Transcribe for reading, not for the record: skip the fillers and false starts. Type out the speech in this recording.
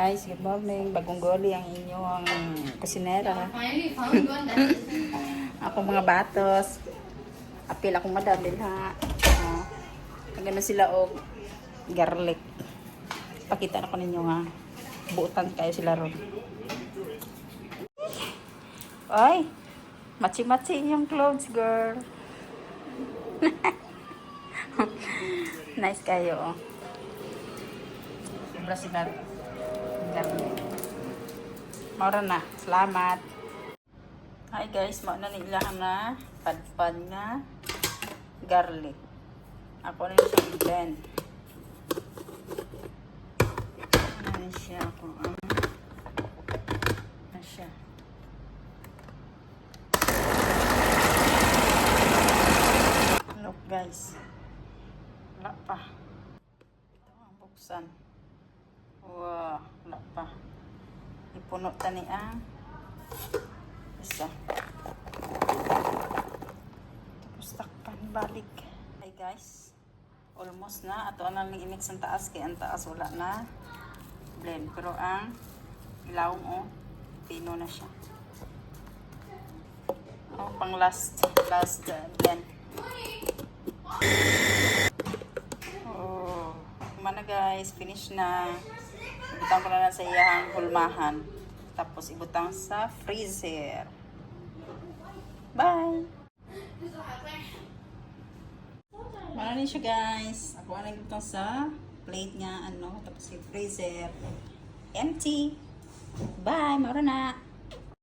guys, good morning. Bagong goli ang inyong kusinera. Ako mga batos. Apil akong madam ha. Oh. Kagano sila og garlic. Pakita na ko ninyo nga. Buutan kayo sila ron. Ay, machi-machi yung clothes, girl. Nice kayo, oh. Sobra sila. Maura na. Salamat. Hi guys, mauna nila na padpad na garlic. Ako na siya i-blend. Ano siya ako. Ano siya. Look guys. Wala pa. Ito ang buksan. Wow, wala pa. Ipuno tani ang isa. Tapos takpan balik. Hi guys. Almost na. Ato na lang i-mix ang taas. Kaya ang taas wala na blend. Pero ang ilawong pino na siya. Pang last blend. Mana guys, finish na. Ibutang ko na sa iyang hulmahan. Tapos ibutang sa freezer. Bye! Marami siya guys. Ako na ibutang sa plate niya. Tapos yung freezer. Empty. Bye! Mara na!